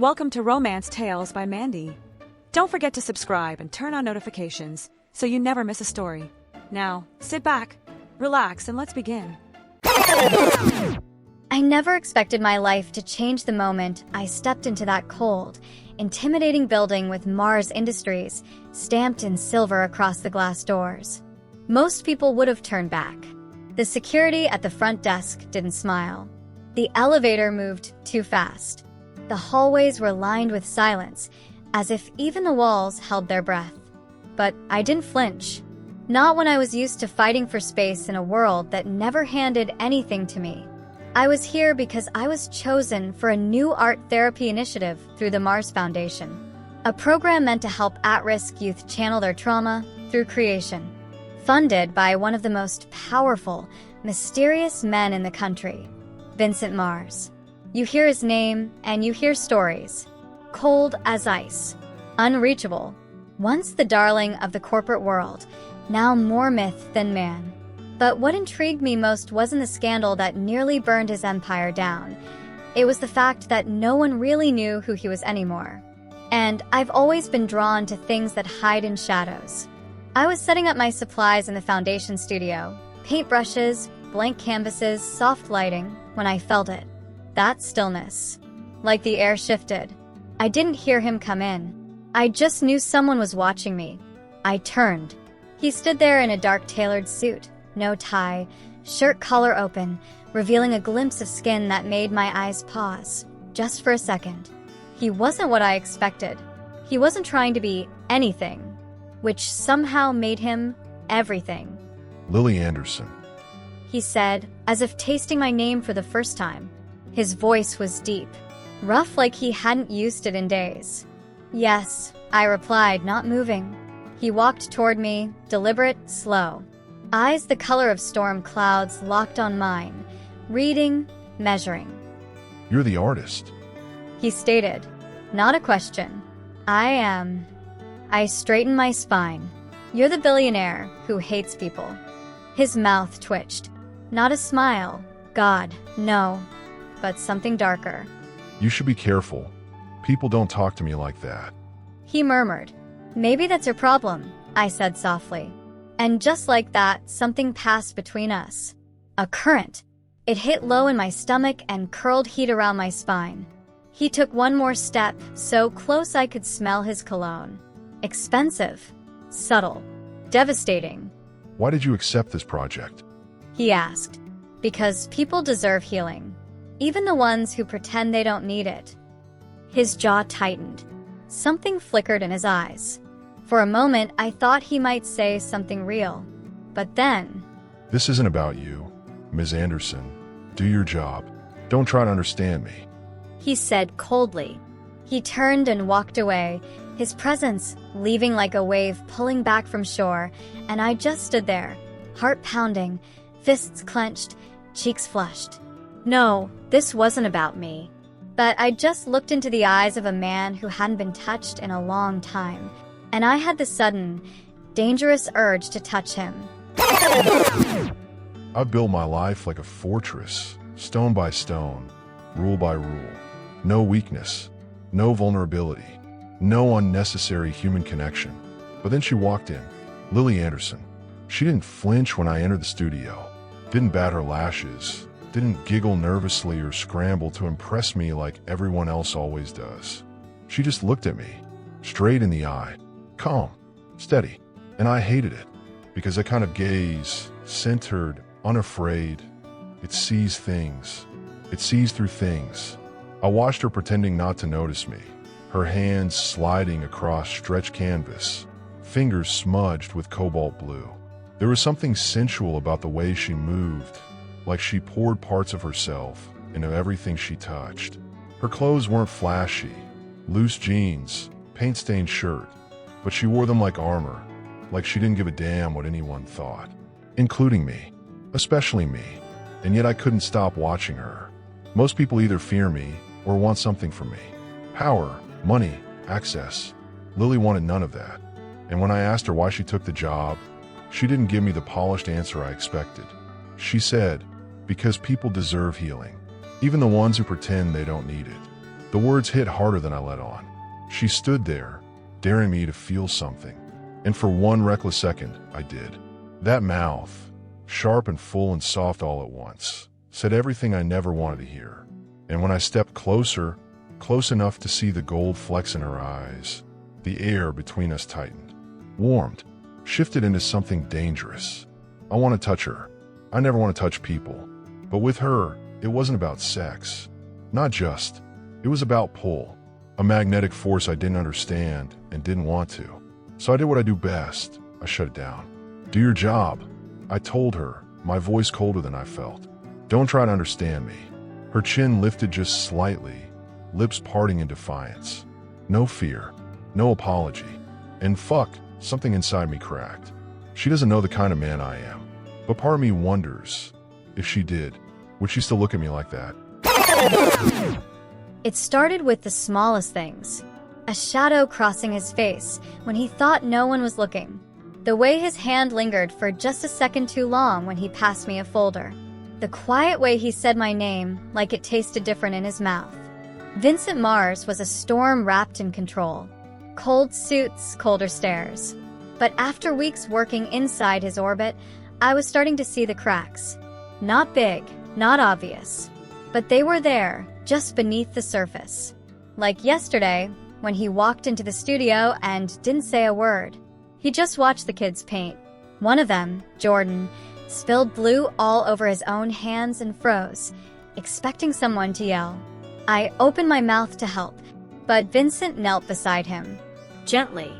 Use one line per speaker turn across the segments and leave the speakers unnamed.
Welcome to Romance Tales by Mandy. Don't forget to subscribe and turn on notifications so you never miss a story. Now, sit back, relax, and let's begin.
I never expected my life to change the moment I stepped into that cold, intimidating building with Mars Industries stamped in silver across the glass doors. Most people would have turned back. The security at the front desk didn't smile. The elevator moved too fast. The hallways were lined with silence, as if even the walls held their breath. But I didn't flinch. Not when I was used to fighting for space in a world that never handed anything to me. I was here because I was chosen for a new art therapy initiative through the Mars Foundation, a program meant to help at-risk youth channel their trauma through creation. Funded by one of the most powerful, mysterious men in the country, Vincent Mars. You hear his name and you hear stories. Cold as ice, unreachable. Once the darling of the corporate world, now more myth than man. But what intrigued me most wasn't the scandal that nearly burned his empire down. It was the fact that no one really knew who he was anymore. And I've always been drawn to things that hide in shadows. I was setting up my supplies in the foundation studio, paintbrushes, blank canvases, soft lighting, when I felt it. That stillness. Like the air shifted. I didn't hear him come in. I just knew someone was watching me. I turned. He stood there in a dark tailored suit, no tie, shirt collar open, revealing a glimpse of skin that made my eyes pause, just for a second. He wasn't what I expected. He wasn't trying to be anything, which somehow made him everything.
Lily Anderson,
He said, as if tasting my name for the first time. His voice was deep, rough like he hadn't used it in days. Yes, I replied, not moving. He walked toward me, deliberate, slow. Eyes the color of storm clouds locked on mine, reading, measuring.
you're the artist.
He stated, not a question. I am. I straightened my spine. You're the billionaire who hates people. His mouth twitched. Not a smile. God, no. But something darker.
You should be careful. People don't talk to me like that.
He murmured. Maybe that's your problem, I said softly. And just like that, something passed between us. A current. It hit low in my stomach and curled heat around my spine. He took one more step, so close I could smell his cologne. Expensive. Subtle. Devastating.
Why did you accept this project?
He asked. Because people deserve healing. Even the ones who pretend they don't need it. His jaw tightened. Something flickered in his eyes. For a moment, I thought he might say something real. But then...
This isn't about you, Ms. Anderson. Do your job. Don't try to understand me.
He said coldly. He turned and walked away, his presence leaving like a wave pulling back from shore, and I just stood there, heart pounding, fists clenched, cheeks flushed. No, this wasn't about me. But I just looked into the eyes of a man who hadn't been touched in a long time, and I had the sudden, dangerous urge to touch him.
I've built my life like a fortress, stone by stone, rule by rule. No weakness, no vulnerability, no unnecessary human connection. But then she walked in, Lily Anderson. She didn't flinch when I entered the studio, didn't bat her lashes, didn't giggle nervously or scramble to impress me like everyone else always does. She just looked at me, straight in the eye, calm, steady, and I hated it, because that kind of gaze, centered, unafraid, it sees things. It sees through things. I watched her pretending not to notice me, her hands sliding across stretched canvas, fingers smudged with cobalt blue. There was something sensual about the way she moved, like she poured parts of herself into everything she touched. Her clothes weren't flashy, loose jeans, paint-stained shirt, but she wore them like armor, like she didn't give a damn what anyone thought, including me, especially me, and yet I couldn't stop watching her. Most people either fear me or want something from me. Power, money, access. Lily wanted none of that. And when I asked her why she took the job, she didn't give me the polished answer I expected. She said, because people deserve healing, even the ones who pretend they don't need it. The words hit harder than I let on. She stood there, daring me to feel something. And for one reckless second, I did. That mouth, sharp and full and soft all at once, said everything I never wanted to hear. And when I stepped closer, close enough to see the gold flecks in her eyes, the air between us tightened, warmed, shifted into something dangerous. I want to touch her. I never want to touch people. But with her, it wasn't about sex. Not just. It was about pull. A magnetic force I didn't understand and didn't want to. So I did what I do best. I shut it down. Do your job, I told her, my voice colder than I felt. Don't try to understand me. Her chin lifted just slightly, lips parting in defiance. No fear, no apology. And fuck, something inside me cracked. She doesn't know the kind of man I am. But part of me wonders, if she did, would she still look at me like that?
It started with the smallest things. A shadow crossing his face when he thought no one was looking. The way his hand lingered for just a second too long when he passed me a folder. The quiet way he said my name like it tasted different in his mouth. Vincent Mars was a storm wrapped in control. Cold suits, colder stares. But after weeks working inside his orbit, I was starting to see the cracks. Not big, not obvious. But they were there, just beneath the surface. Like yesterday, when he walked into the studio and didn't say a word. He just watched the kids paint. One of them, Jordan, spilled blue all over his own hands and froze, expecting someone to yell. I opened my mouth to help, but Vincent knelt beside him.
Gently.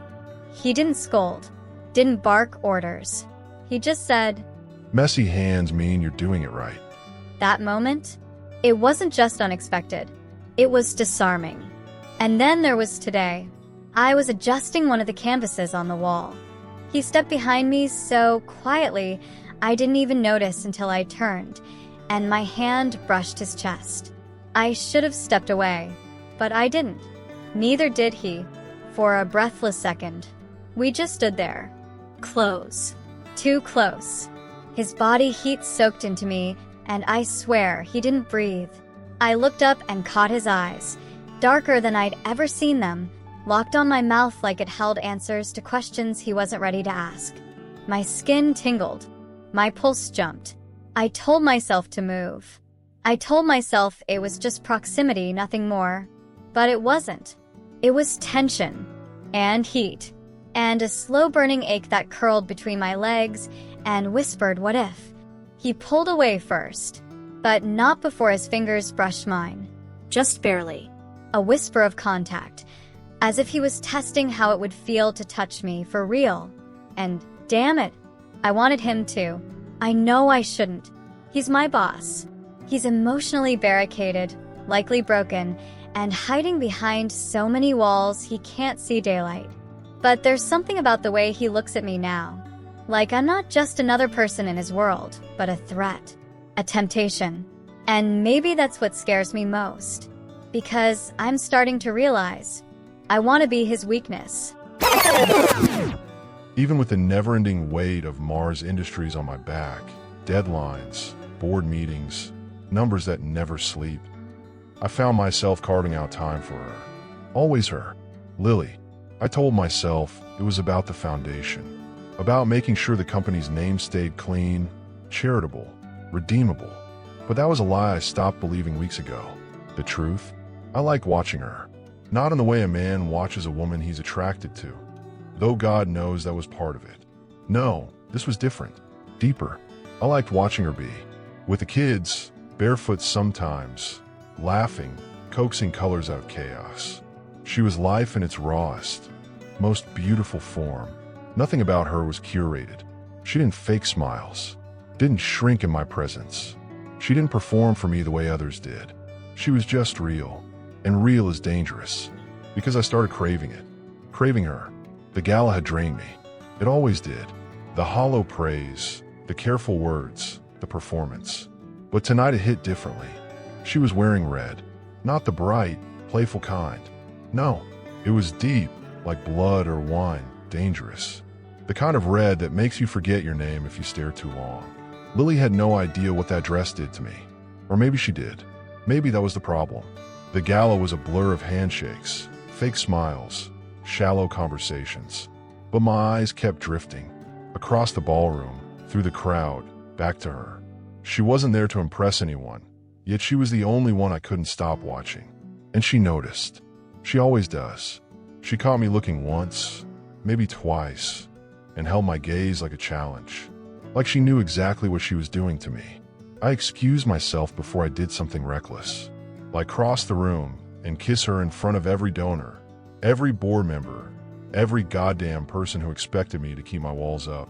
He didn't scold, didn't bark orders. He just said,
Messy hands mean you're doing it right.
That moment, it wasn't just unexpected. It was disarming. And then there was today. I was adjusting one of the canvases on the wall. He stepped behind me so quietly, I didn't even notice until I turned, and my hand brushed his chest. I should have stepped away, but I didn't. Neither did he. For a breathless second, we just stood there. Close. Too close. His body heat soaked into me, and I swear he didn't breathe. I looked up and caught his eyes, darker than I'd ever seen them, locked on my mouth like it held answers to questions he wasn't ready to ask. My skin tingled. My pulse jumped. I told myself to move. I told myself it was just proximity, nothing more. But it wasn't. It was tension, and heat, and a slow-burning ache that curled between my legs and whispered, what if? He pulled away first, but not before his fingers brushed mine.
Just barely.
A whisper of contact, as if he was testing how it would feel to touch me for real. And damn it, I wanted him to. I know I shouldn't. He's my boss. He's emotionally barricaded, likely broken, and hiding behind so many walls he can't see daylight. But there's something about the way he looks at me now. Like I'm not just another person in his world, but a threat, a temptation. And maybe that's what scares me most. Because I'm starting to realize I want to be his weakness.
Even with the never-ending weight of Mars Industries on my back, deadlines, board meetings, numbers that never sleep, I found myself carving out time for her. Always her. Lily. I told myself it was about the foundation, about making sure the company's name stayed clean, charitable, redeemable. But that was a lie I stopped believing weeks ago. The truth? I like watching her. Not in the way a man watches a woman he's attracted to. Though God knows that was part of it. No, this was different. Deeper. I liked watching her be. With the kids, barefoot sometimes, laughing, coaxing colors out of chaos. She was life in its rawest, most beautiful form. Nothing about her was curated. She didn't fake smiles, didn't shrink in my presence. She didn't perform for me the way others did. She was just real, and real is dangerous, because I started craving it. Craving her. The gala had drained me. It always did. The hollow praise, the careful words, the performance. But tonight it hit differently. She was wearing red, not the bright, playful kind. No, it was deep, like blood or wine, dangerous. The kind of red that makes you forget your name if you stare too long. Lily had no idea what that dress did to me. Or maybe she did. Maybe that was the problem. The gala was a blur of handshakes, fake smiles, shallow conversations. But my eyes kept drifting, across the ballroom, through the crowd, back to her. She wasn't there to impress anyone, yet she was the only one I couldn't stop watching. And she noticed. She always does. She caught me looking once, maybe twice, and held my gaze like a challenge, like she knew exactly what she was doing to me. I excused myself before I did something reckless, like cross the room and kiss her in front of every donor, every board member, every goddamn person who expected me to keep my walls up.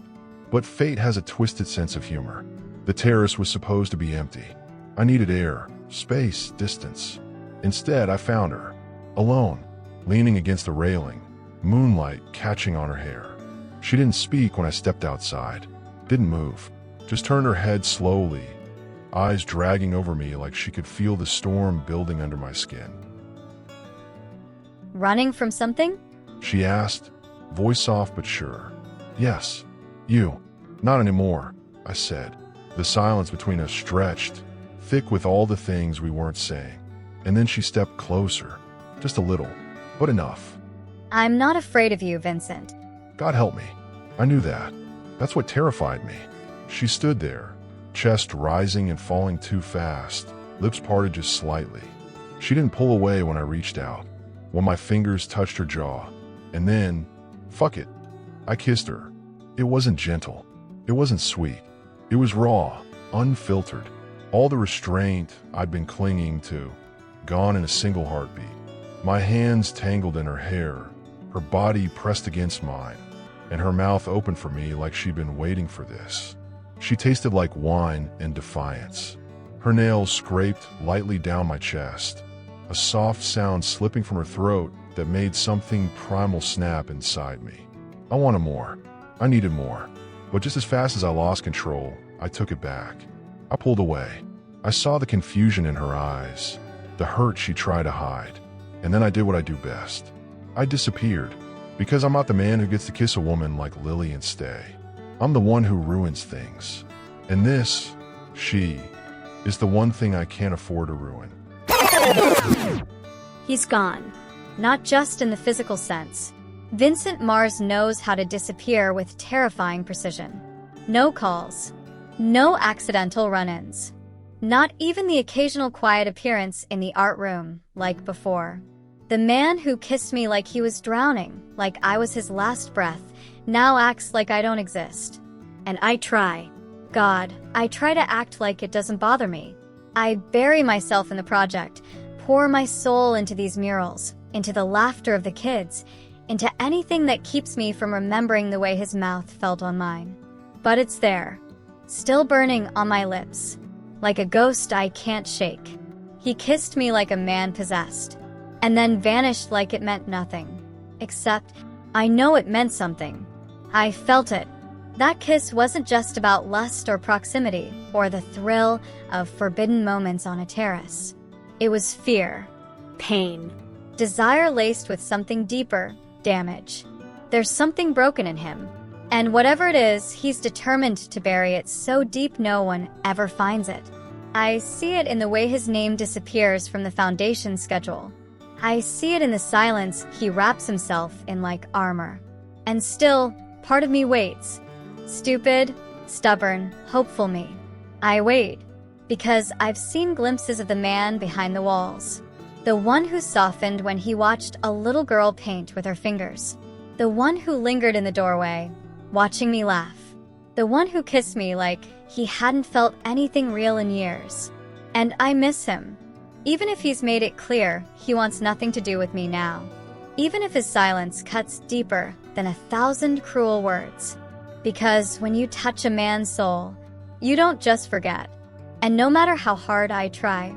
But fate has a twisted sense of humor. The terrace was supposed to be empty. I needed air, space, distance. Instead, I found her, alone, leaning against the railing, moonlight catching on her hair. She didn't speak when I stepped outside, didn't move, just turned her head slowly, eyes dragging over me like she could feel the storm building under my skin.
Running from something?
She asked, voice soft but sure. Yes, you. Not anymore, I said. The silence between us stretched, thick with all the things we weren't saying. And then she stepped closer, just a little, but enough.
I'm not afraid of you, Vincent.
God help me. I knew that. That's what terrified me. She stood there, chest rising and falling too fast, lips parted just slightly. She didn't pull away when I reached out, when my fingers touched her jaw. And then, fuck it, I kissed her. It wasn't gentle. It wasn't sweet. It was raw, unfiltered. All the restraint I'd been clinging to, gone in a single heartbeat. My hands tangled in her hair, her body pressed against mine, and her mouth open for me like she'd been waiting for this. She tasted like wine and defiance. Her nails scraped lightly down my chest, a soft sound slipping from her throat that made something primal snap inside me. I wanted more. I needed more. But just as fast as I lost control, I took it back. I pulled away. I saw the confusion in her eyes, the hurt she tried to hide. And then I did what I do best. I disappeared, because I'm not the man who gets to kiss a woman like Lily and stay. I'm the one who ruins things. And this, she, is the one thing I can't afford to ruin.
He's gone. Not just in the physical sense. Vincent Mars knows how to disappear with terrifying precision. No calls. No accidental run-ins. Not even the occasional quiet appearance in the art room, like before. The man who kissed me like he was drowning, like I was his last breath, now acts like I don't exist. And I try. God, I try to act like it doesn't bother me. I bury myself in the project, pour my soul into these murals, into the laughter of the kids, into anything that keeps me from remembering the way his mouth felt on mine. But it's there, still burning on my lips, like a ghost I can't shake. He kissed me like a man possessed, and then vanished like it meant nothing. Except, I know it meant something. I felt it. That kiss wasn't just about lust or proximity, or the thrill of forbidden moments on a terrace. It was fear, pain, desire laced with something deeper, damage. There's something broken in him, and whatever it is, he's determined to bury it so deep no one ever finds it. I see it in the way his name disappears from the foundation schedule. I see it in the silence he wraps himself in like armor. And still, part of me waits. Stupid, stubborn, hopeful me. I wait, because I've seen glimpses of the man behind the walls. The one who softened when he watched a little girl paint with her fingers. The one who lingered in the doorway, watching me laugh. The one who kissed me like he hadn't felt anything real in years. And I miss him. Even if he's made it clear he wants nothing to do with me now. Even if his silence cuts deeper than 1,000 cruel words. Because when you touch a man's soul, you don't just forget. And no matter how hard I try,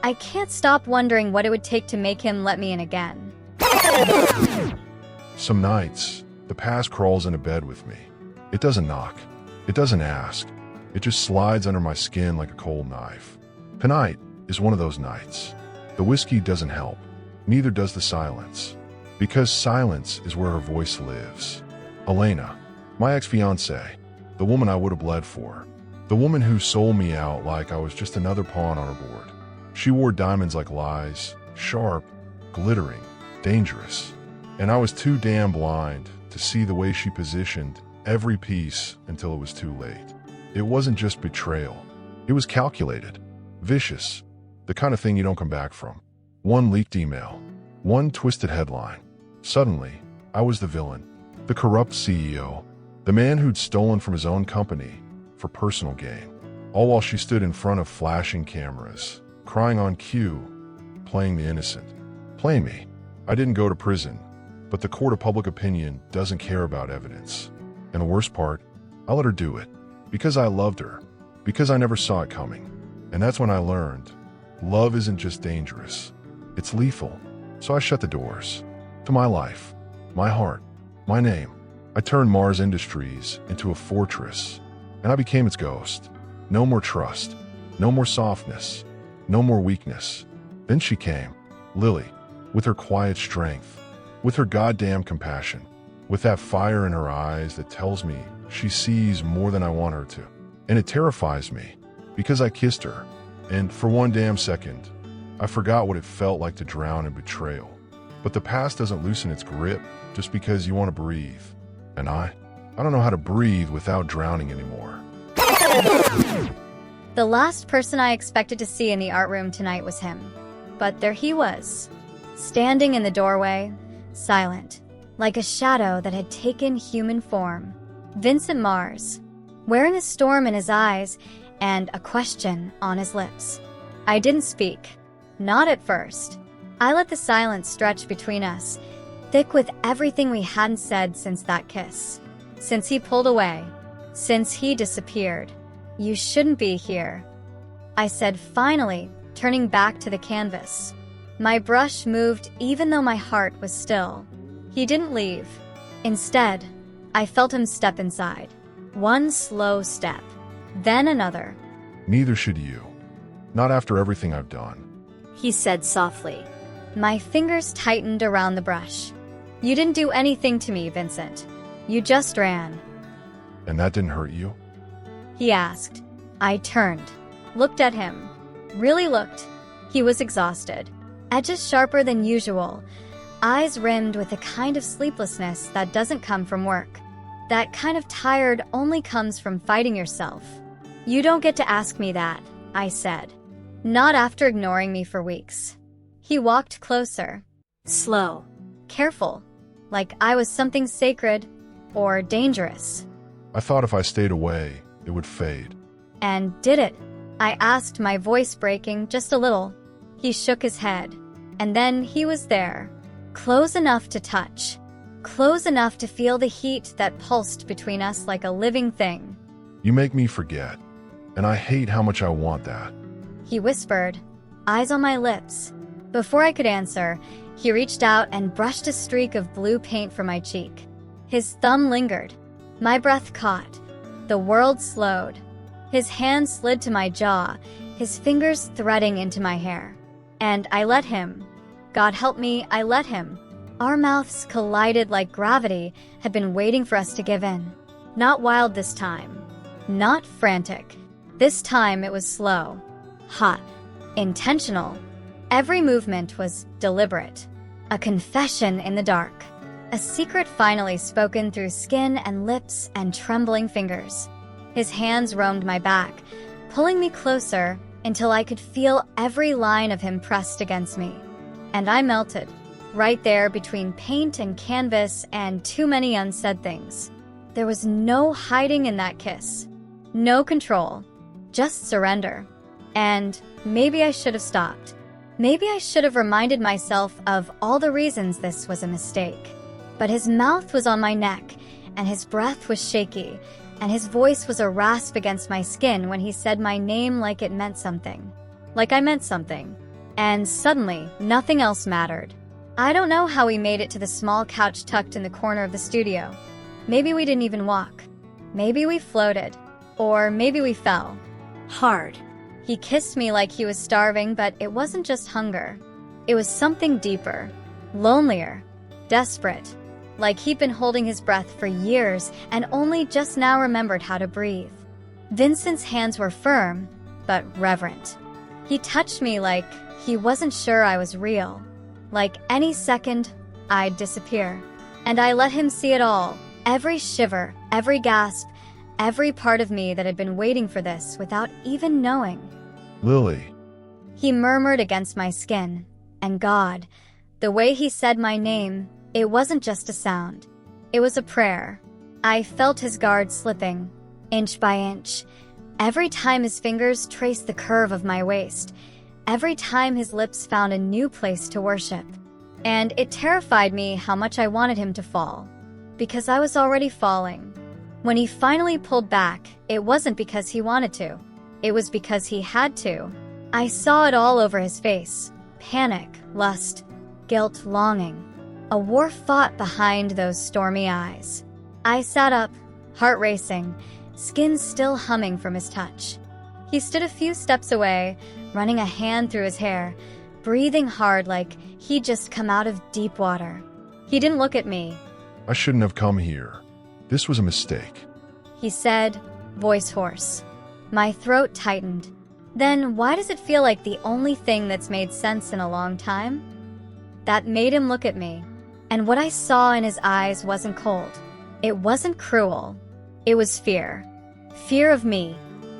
I can't stop wondering what it would take to make him let me in again.
Some nights, the past crawls into bed with me. It doesn't knock. It doesn't ask. It just slides under my skin like a cold knife. Tonight is one of those nights. The whiskey doesn't help. Neither does the silence. Because silence is where her voice lives. Elena, my ex-fiancée, the woman I would have bled for. The woman who sold me out like I was just another pawn on her board. She wore diamonds like lies. sharp, glittering, dangerous. And I was too damn blind to see the way she positioned every piece until it was too late. It wasn't just betrayal. It was calculated, vicious, the kind of thing you don't come back from. One leaked email, one twisted headline. Suddenly, I was the villain, the corrupt CEO, the man who'd stolen from his own company for personal gain, all while she stood in front of flashing cameras, crying on cue, playing the innocent. Play me. I didn't go to prison, but the court of public opinion doesn't care about evidence. And the worst part, I let her do it, because I loved her, because I never saw it coming. And that's when I learned, love isn't just dangerous, it's lethal. So I shut the doors to my life, my heart, my name. I turned Mars Industries into a fortress, and I became its ghost. No more trust, no more softness, no more weakness. Then she came, Lily, with her quiet strength, with her goddamn compassion, with that fire in her eyes that tells me she sees more than I want her to. And it terrifies me, because I kissed her, and for one damn second, I forgot what it felt like to drown in betrayal. But the past doesn't loosen its grip just because you want to breathe. And I don't know how to breathe without drowning anymore.
The last person I expected to see in the art room tonight was him. But there he was, standing in the doorway, silent, like a shadow that had taken human form. Vincent Mars, wearing a storm in his eyes and a question on his lips. I didn't speak. Not at first. I let the silence stretch between us, thick with everything we hadn't said since that kiss. Since he pulled away. Since he disappeared. You shouldn't be here, I said finally, turning back to the canvas. My brush moved even though my heart was still. He didn't leave. Instead, I felt him step inside. One slow step, then another.
Neither should you. Not after everything I've done,
He said softly. My fingers tightened around the brush. You didn't do anything to me, Vincent. You just ran.
And that didn't hurt you?
He asked. I turned, looked at him. Really looked. He was exhausted. Edges sharper than usual. Eyes rimmed with a kind of sleeplessness that doesn't come from work. That kind of tired only comes from fighting yourself. You don't get to ask me that, I said. Not after ignoring me for weeks. He walked closer. Slow. Careful. Like I was something sacred or dangerous.
I thought if I stayed away, it would fade.
And did it? I asked, my voice breaking just a little. He shook his head. And then he was there. Close enough to touch. Close enough to feel the heat that pulsed between us like a living thing.
You make me forget, and I hate how much I want that.
He whispered, eyes on my lips. Before I could answer, he reached out and brushed a streak of blue paint from my cheek. His thumb lingered. My breath caught. The world slowed. His hand slid to my jaw, his fingers threading into my hair. And I let him. God help me, I let him. Our mouths collided like gravity had been waiting for us to give in. Not wild this time. Not frantic. This time it was slow. Hot. Intentional. Every movement was deliberate. A confession in the dark. A secret finally spoken through skin and lips and trembling fingers. His hands roamed my back, pulling me closer until I could feel every line of him pressed against me. And I melted, right there between paint and canvas and too many unsaid things. There was no hiding in that kiss. No control. Just surrender. And maybe I should have stopped. Maybe I should have reminded myself of all the reasons this was a mistake. But his mouth was on my neck, and his breath was shaky, and his voice was a rasp against my skin when he said my name like it meant something. Like I meant something. And suddenly, nothing else mattered. I don't know how we made it to the small couch tucked in the corner of the studio. Maybe we didn't even walk. Maybe we floated. Or maybe we fell. Hard. He kissed me like he was starving, but it wasn't just hunger. It was something deeper. Lonelier. Desperate. Like he'd been holding his breath for years and only just now remembered how to breathe. Vincent's hands were firm, but reverent. He touched me like He wasn't sure I was real. Like any second, I'd disappear. And I let him see it all. Every shiver, every gasp, every part of me that had been waiting for this without even knowing.
Lily.
He murmured against my skin. And God, the way he said my name, it wasn't just a sound. It was a prayer. I felt his guard slipping, inch by inch. Every time his fingers traced the curve of my waist. Every time his lips found a new place to worship. And it terrified me how much I wanted him to fall. Because I was already falling. When he finally pulled back, it wasn't because he wanted to. It was because he had to. I saw it all over his face. Panic, lust, guilt, longing. A war fought behind those stormy eyes. I sat up, heart racing, skin still humming from his touch. He stood a few steps away, running a hand through his hair, breathing hard like he'd just come out of deep water. He didn't look at me.
I shouldn't have come here. This was a mistake.
He said, voice hoarse. My throat tightened. Then why does it feel like the only thing that's made sense in a long time? That made him look at me. And what I saw in his eyes wasn't cold. It wasn't cruel. It was fear. Fear of me.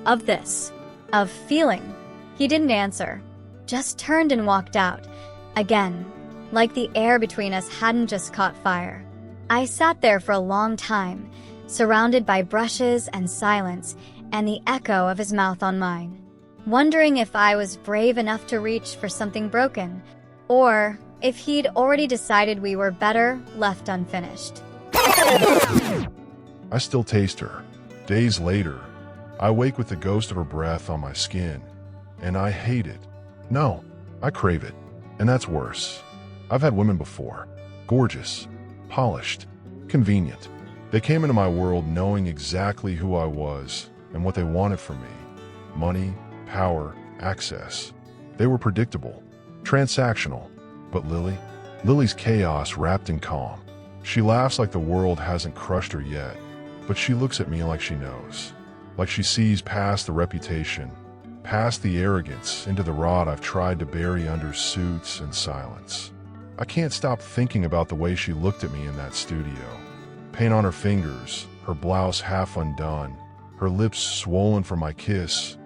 Of this. Of feeling. He didn't answer. Just turned and walked out. Again. Like the air between us hadn't just caught fire. I sat there for a long time, surrounded by brushes and silence, and the echo of his mouth on mine. Wondering if I was brave enough to reach for something broken, or if he'd already decided we were better left unfinished.
I still taste her. Days later, I wake with the ghost of her breath on my skin, and I hate it. No, I crave it, and that's worse. I've had women before. Gorgeous, polished, convenient. They came into my world knowing exactly who I was and what they wanted from me. Money, power, access. They were predictable, transactional. But Lily's chaos wrapped in calm. She laughs like the world hasn't crushed her yet, but she looks at me like she knows. Like she sees past the reputation, past the arrogance, into the rot I've tried to bury under suits and silence. I can't stop thinking about the way she looked at me in that studio. Paint on her fingers, her blouse half undone, her lips swollen from my kiss,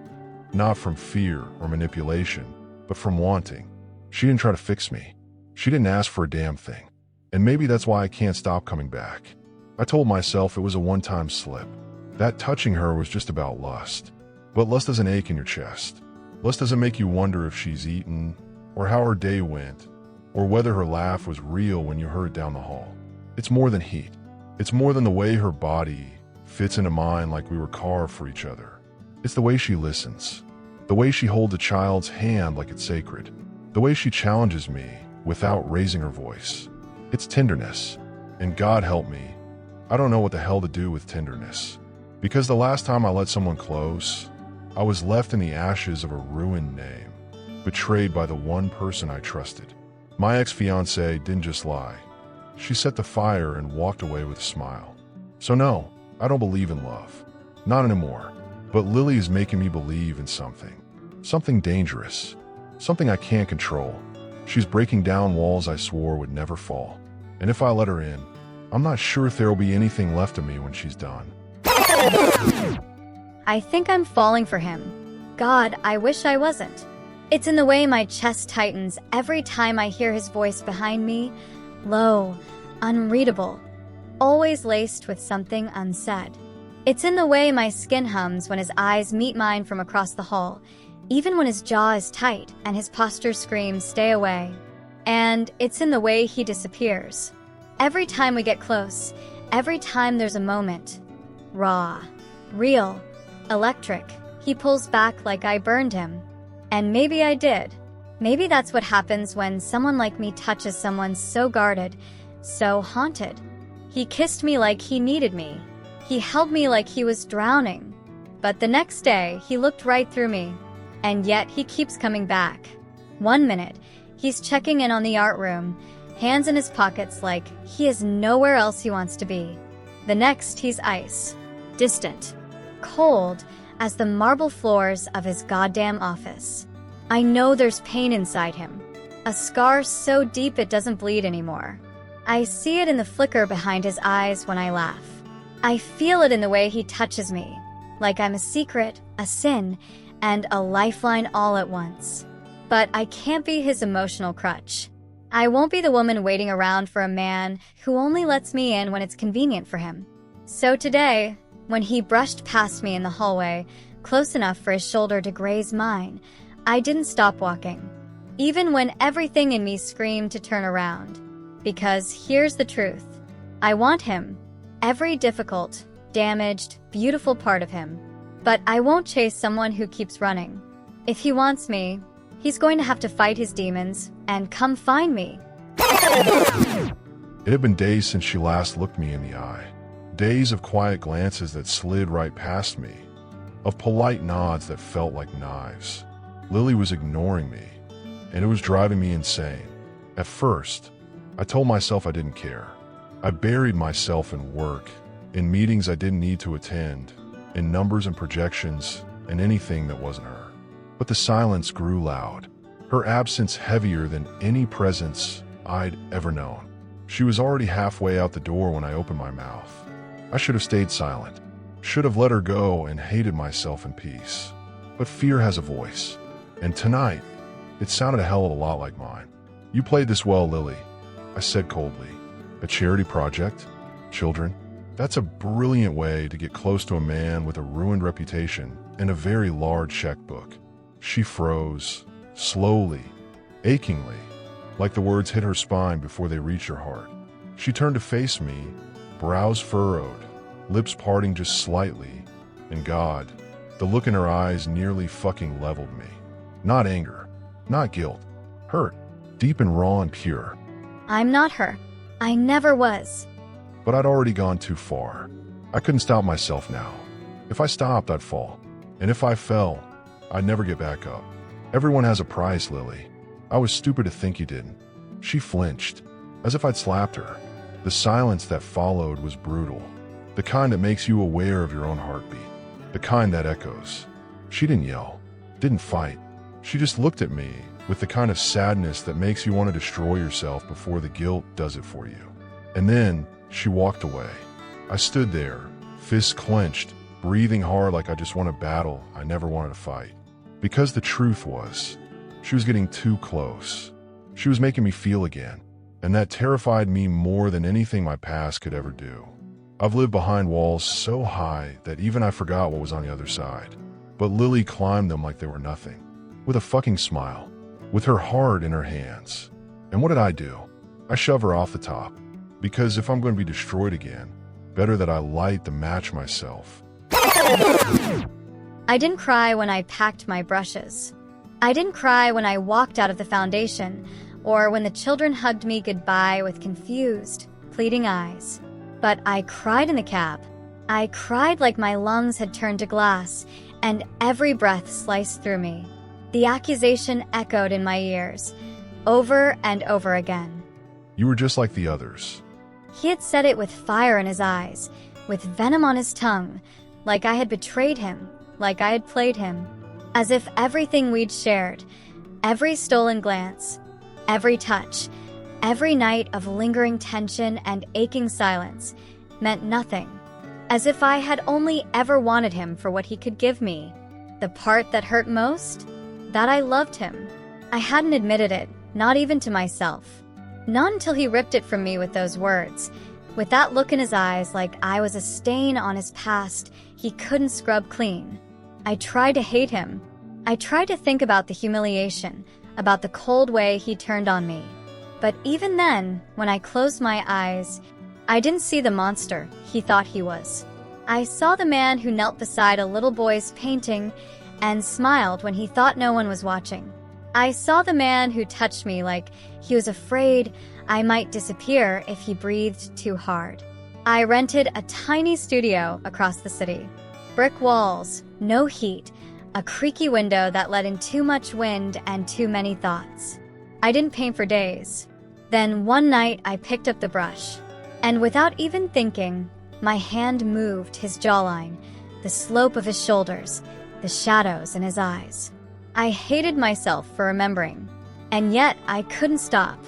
not from fear or manipulation, but from wanting. She didn't try to fix me. She didn't ask for a damn thing. And maybe that's why I can't stop coming back. I told myself it was a one-time slip. That touching her was just about lust. But lust doesn't ache in your chest. Lust doesn't make you wonder if she's eaten, or how her day went, or whether her laugh was real when you heard it down the hall. It's more than heat. It's more than the way her body fits into mine like we were carved for each other. It's the way she listens. The way she holds a child's hand like it's sacred. The way she challenges me without raising her voice. It's tenderness. And God help me, I don't know what the hell to do with tenderness. Because the last time I let someone close, I was left in the ashes of a ruined name, betrayed by the one person I trusted. My ex-fiancée didn't just lie. She set the fire and walked away with a smile. So no, I don't believe in love. Not anymore. But Lily is making me believe in something. Something dangerous. Something I can't control. She's breaking down walls I swore would never fall. And if I let her in, I'm not sure if there will be anything left of me when she's done.
I think I'm falling for him. God, I wish I wasn't. It's in the way my chest tightens every time I hear his voice behind me, low, unreadable, always laced with something unsaid. It's in the way my skin hums when his eyes meet mine from across the hall, even when his jaw is tight and his posture screams, "Stay away." And it's in the way he disappears. Every time we get close, every time there's a moment, raw, real, electric, he pulls back like I burned him. And maybe I did. Maybe that's what happens when someone like me touches someone so guarded, so haunted. He kissed me like he needed me. He held me like he was drowning. But the next day, he looked right through me. And yet he keeps coming back. 1 minute, he's checking in on the art room, hands in his pockets like he is nowhere else he wants to be. The next, he's ice. Distant. Cold as the marble floors of his goddamn office. I know there's pain inside him. A scar so deep it doesn't bleed anymore. I see it in the flicker behind his eyes when I laugh. I feel it in the way he touches me, like I'm a secret, a sin, and a lifeline all at once. But I can't be his emotional crutch. I won't be the woman waiting around for a man who only lets me in when it's convenient for him. So today, when he brushed past me in the hallway, close enough for his shoulder to graze mine, I didn't stop walking, even when everything in me screamed to turn around. Because here's the truth. I want him, every difficult, damaged, beautiful part of him. But I won't chase someone who keeps running. If he wants me, he's going to have to fight his demons and come find me.
It had been days since she last looked me in the eye. Days of quiet glances that slid right past me, of polite nods that felt like knives. Lily was ignoring me, and it was driving me insane. At first, I told myself I didn't care. I buried myself in work, in meetings I didn't need to attend, in numbers and projections, and anything that wasn't her. But the silence grew loud, her absence heavier than any presence I'd ever known. She was already halfway out the door when I opened my mouth. I should have stayed silent, should have let her go and hated myself in peace. But fear has a voice, and tonight, it sounded a hell of a lot like mine. "You played this well, Lily," I said coldly. "A charity project? Children? That's a brilliant way to get close to a man with a ruined reputation and a very large checkbook." She froze, slowly, achingly, like the words hit her spine before they reached her heart. She turned to face me, brows furrowed, lips parting just slightly, and God, the look in her eyes nearly fucking leveled me. Not anger, not guilt, hurt, deep and raw and pure.
I'm not her. I never was.
But I'd already gone too far. I couldn't stop myself now. If I stopped, I'd fall. And if I fell, I'd never get back up. Everyone has a price, Lily. I was stupid to think you didn't. She flinched, as if I'd slapped her. The silence that followed was brutal. The kind that makes you aware of your own heartbeat. The kind that echoes. She didn't yell, didn't fight. She just looked at me with the kind of sadness that makes you want to destroy yourself before the guilt does it for you. And then she walked away. I stood there, fists clenched, breathing hard like I just won a battle I never wanted to fight. Because the truth was, she was getting too close. She was making me feel again, and that terrified me more than anything my past could ever do. I've lived behind walls so high that even I forgot what was on the other side. But Lily climbed them like they were nothing, with a fucking smile, with her heart in her hands. And what did I do? I shove her off the top, because if I'm going to be destroyed again, better that I light the match myself.
I didn't cry when I packed my brushes. I didn't cry when I walked out of the foundation, or when the children hugged me goodbye with confused, pleading eyes. But I cried in the cab. I cried like my lungs had turned to glass, and every breath sliced through me. The accusation echoed in my ears, over and over again.
You were just like the others.
He had said it with fire in his eyes, with venom on his tongue, like I had betrayed him, like I had played him. As if everything we'd shared, every stolen glance, every touch, every night of lingering tension and aching silence meant nothing. As if I had only ever wanted him for what he could give me. The part that hurt most? That I loved him. I hadn't admitted it, not even to myself. Not until he ripped it from me with those words, with that look in his eyes like I was a stain on his past he couldn't scrub clean. I tried to hate him. I tried to think about the humiliation, about the cold way he turned on me. But even then, when I closed my eyes, I didn't see the monster he thought he was. I saw the man who knelt beside a little boy's painting and smiled when he thought no one was watching. I saw the man who touched me like he was afraid I might disappear if he breathed too hard. I rented a tiny studio across the city. Brick walls, no heat, a creaky window that let in too much wind and too many thoughts. I didn't paint for days. Then one night I picked up the brush, and without even thinking, my hand moved his jawline, the slope of his shoulders, the shadows in his eyes. I hated myself for remembering. And yet I couldn't stop.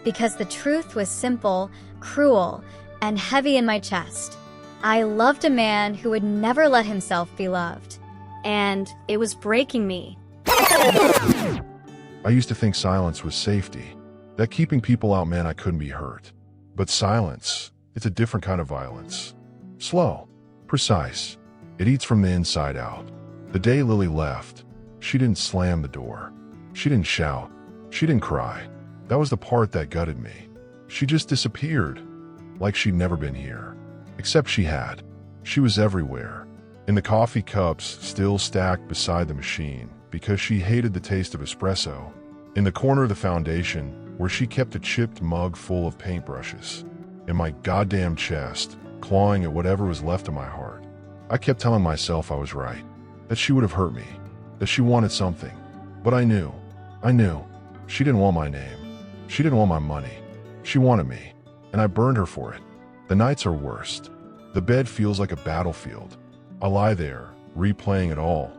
Because the truth was simple, cruel, and heavy in my chest. I loved a man who would never let himself be loved.
And it was breaking me.
I used to think silence was safety, that keeping people out meant I couldn't be hurt. But silence, it's a different kind of violence. Slow, precise. It eats from the inside out. The day Lily left, she didn't slam the door. She didn't shout. She didn't cry. That was the part that gutted me. She just disappeared, like she'd never been here. Except she had. She was everywhere. In the coffee cups still stacked beside the machine because she hated the taste of espresso. In the corner of the foundation where she kept a chipped mug full of paintbrushes. In my goddamn chest, clawing at whatever was left of my heart. I kept telling myself I was right, that she would have hurt me, that she wanted something. But I knew. She didn't want my name. She didn't want my money. She wanted me, and I burned her for it. The nights are worst. The bed feels like a battlefield. I lie there, replaying it all.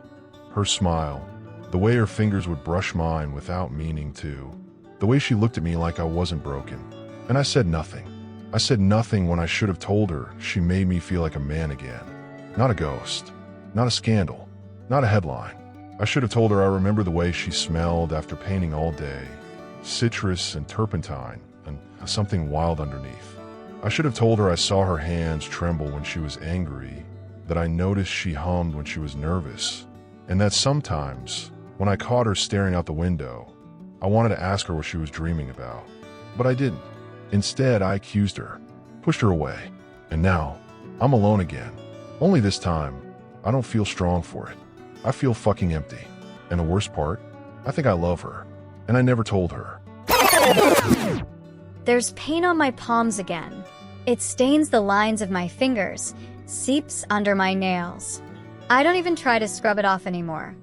Her smile, the way her fingers would brush mine without meaning to, the way she looked at me like I wasn't broken. And I said nothing. I said nothing when I should have told her she made me feel like a man again. Not a ghost. Not a scandal. Not a headline. I should have told her I remember the way she smelled after painting all day. Citrus and turpentine, and something wild underneath. I should have told her I saw her hands tremble when she was angry, that I noticed she hummed when she was nervous, and that sometimes, when I caught her staring out the window, I wanted to ask her what she was dreaming about. But I didn't. Instead, I accused her, pushed her away, and now, I'm alone again. Only this time, I don't feel strong for it. I feel fucking empty. And the worst part, I think I love her, and I never told her.
There's paint on my palms again. It stains the lines of my fingers, seeps under my nails. I don't even try to scrub it off anymore.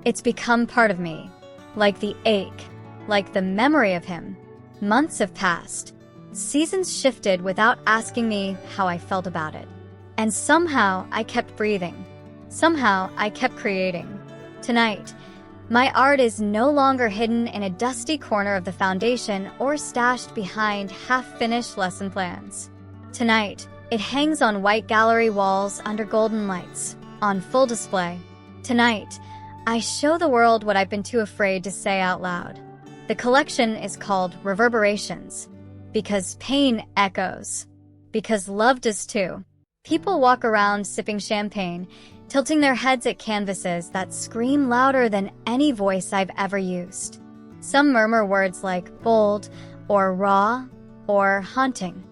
It's become part of me. Like the ache, like the memory of him. Months have passed. Seasons shifted without asking me how I felt about it. And somehow I kept breathing. Somehow I kept creating. Tonight, my art is no longer hidden in a dusty corner of the foundation or stashed behind half-finished lesson plans. Tonight, it hangs on white gallery walls under golden lights, on full display. Tonight, I show the world what I've been too afraid to say out loud. The collection is called Reverberations, because pain echoes, because love does too. People walk around sipping champagne, tilting their heads at canvases that scream louder than any voice I've ever used. Some murmur words like bold, or raw, or haunting.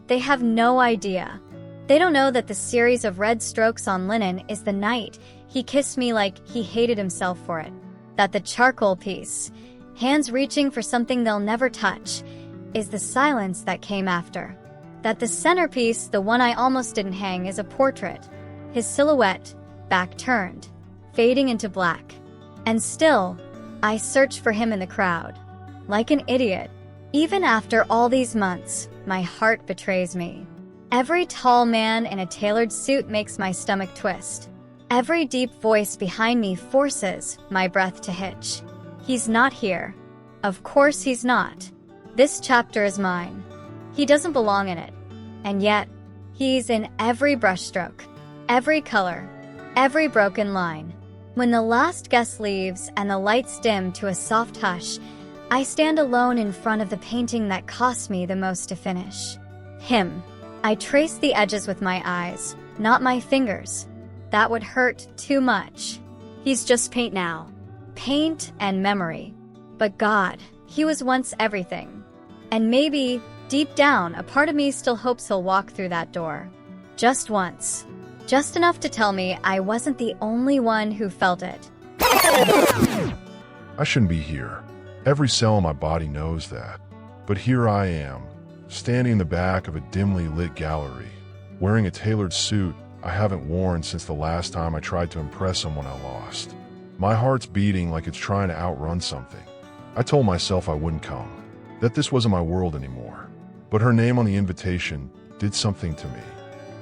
They have no idea. They don't know that the series of red strokes on linen is the night he kissed me like he hated himself for it. That the charcoal piece, hands reaching for something they'll never touch, is the silence that came after. That the centerpiece, the one I almost didn't hang, is a portrait. His silhouette, back turned, fading into black. And still, I search for him in the crowd. Like an idiot. Even after all these months, my heart betrays me. Every tall man in a tailored suit makes my stomach twist. Every deep voice behind me forces my breath to hitch. He's not here. Of course he's not. This chapter is mine. He doesn't belong in it. And yet, he's in every brushstroke, every color, every broken line. When the last guest leaves and the lights dim to a soft hush, I stand alone in front of the painting that cost me the most to finish. Him. I trace the edges with my eyes, not my fingers. That would hurt too much.
He's just paint now.
Paint and memory. But God, he was once everything. And maybe, deep down, a part of me still hopes he'll walk through that door. Just once. Just enough to tell me I wasn't the only one who felt it.
I shouldn't be here. Every cell in my body knows that. But here I am, standing in the back of a dimly lit gallery, wearing a tailored suit I haven't worn since the last time I tried to impress someone I lost. My heart's beating like it's trying to outrun something. I told myself I wouldn't come, that this wasn't my world anymore. But her name on the invitation did something to me.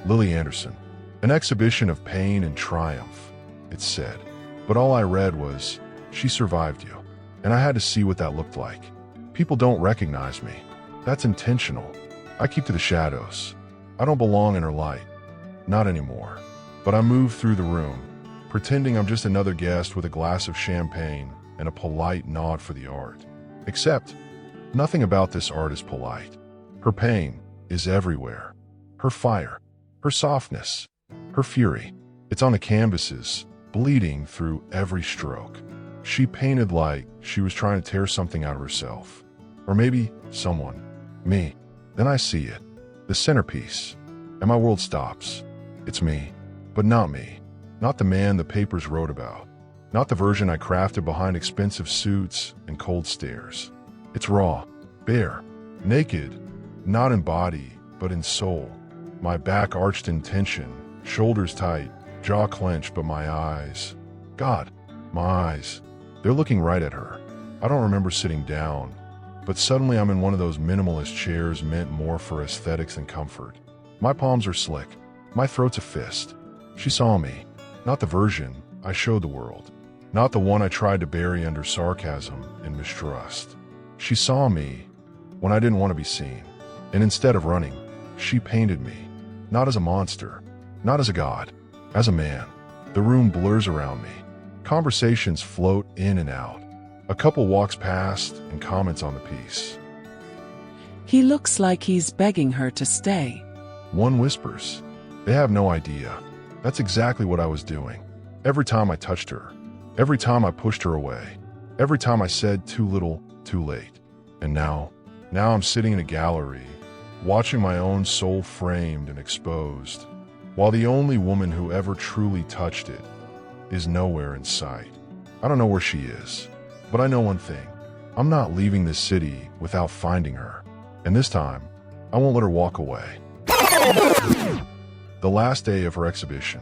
Lily Anderson. An exhibition of pain and triumph, it said. But all I read was, She survived you. And I had to see what that looked like. People don't recognize me. That's intentional. I keep to the shadows. I don't belong in her light. Not anymore. But I move through the room, pretending I'm just another guest with a glass of champagne and a polite nod for the art. Except, nothing about this art is polite. Her pain is everywhere. Her fire, her softness, her fury. It's on the canvases, bleeding through every stroke. She painted like she was trying to tear something out of herself. Or maybe someone. Me. Then I see it. The centerpiece. And my world stops. It's me. But not me. Not the man the papers wrote about. Not the version I crafted behind expensive suits and cold stares. It's raw, bare, naked, not in body, but in soul. My back arched in tension, shoulders tight, jaw clenched, but my eyes. God, my eyes. They're looking right at her. I don't remember sitting down, but suddenly I'm in one of those minimalist chairs meant more for aesthetics than comfort. My palms are slick. My throat's a fist. She saw me. Not the version I showed the world. Not the one I tried to bury under sarcasm and mistrust. She saw me when I didn't want to be seen. And instead of running, she painted me. Not as a monster. Not as a god. As a man. The room blurs around me. Conversations float in and out. A couple walks past and comments on the piece.
He looks like he's begging her to stay.
One whispers. They have no idea. That's exactly what I was doing. Every time I touched her. Every time I pushed her away. Every time I said too little, too late. And now I'm sitting in a gallery, watching my own soul framed and exposed, while the only woman who ever truly touched it is nowhere in sight. I don't know where she is, but I know one thing. I'm not leaving this city without finding her. And this time, I won't let her walk away. The last day of her exhibition,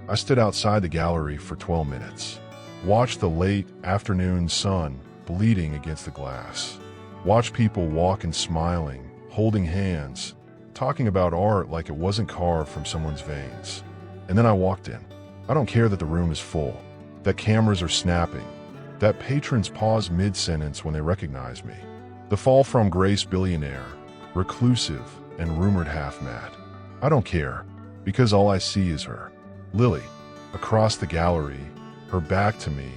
I stood outside the gallery for 12 minutes, watched the late afternoon sun bleeding against the glass, watched people walking smiling, holding hands, talking about art like it wasn't carved from someone's veins. And then I walked in. I don't care that the room is full, that cameras are snapping, that patrons pause mid-sentence when they recognize me. The fall from grace billionaire, reclusive and rumored half-mad. I don't care, because all I see is her. Lily, across the gallery, her back to me,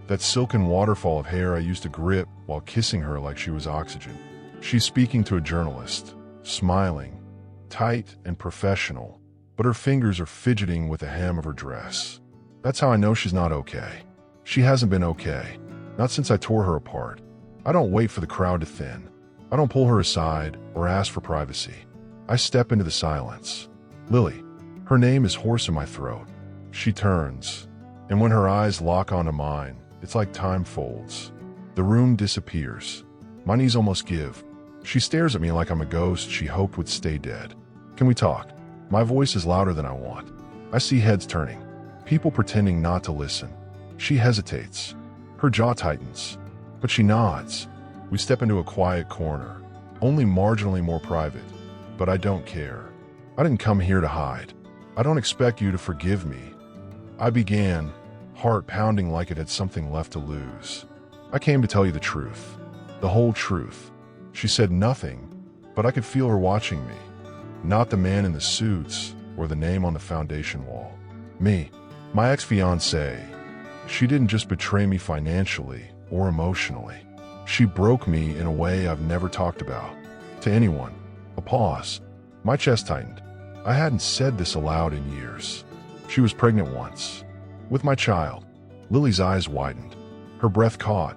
that silken waterfall of hair I used to grip while kissing her like she was oxygen. She's speaking to a journalist, smiling, tight and professional, but her fingers are fidgeting with the hem of her dress. That's how I know she's not okay. She hasn't been okay, not since I tore her apart. I don't wait for the crowd to thin. I don't pull her aside or ask for privacy. I step into the silence. Lily, her name is hoarse in my throat. She turns, and when her eyes lock onto mine, it's like time folds. The room disappears. My knees almost give. She stares at me like I'm a ghost she hoped would stay dead. Can we talk? My voice is louder than I want. I see heads turning, people pretending not to listen. She hesitates. Her jaw tightens, but she nods. We step into a quiet corner, only marginally more private, but I don't care. I didn't come here to hide. I don't expect you to forgive me. I began, heart pounding like it had something left to lose. I came to tell you the truth, the whole truth. She said nothing, but I could feel her watching me. Not the man in the suits or the name on the foundation wall. Me, my ex-fiancée. She didn't just betray me financially or emotionally. She broke me in a way I've never talked about to anyone. A pause. My chest tightened. I hadn't said this aloud in years. She was pregnant once. With my child. Lily's eyes widened. Her breath caught,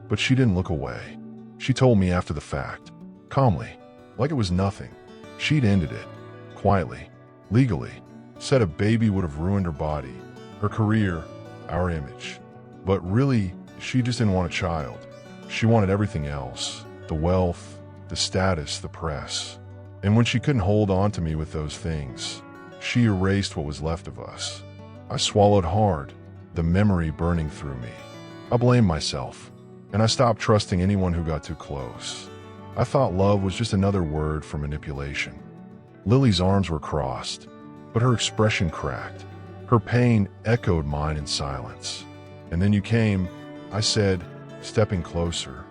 but she didn't look away. She told me after the fact, calmly, like it was nothing. She'd ended it, quietly, legally, said a baby would have ruined her body, her career, our image. But really, she just didn't want a child. She wanted everything else, the wealth, the status, the press. And when she couldn't hold on to me with those things, she erased what was left of us. I swallowed hard, the memory burning through me. I blamed myself, and I stopped trusting anyone who got too close. I thought love was just another word for manipulation. Lily's arms were crossed, but her expression cracked. Her pain echoed mine in silence. And then you came, I said, stepping closer.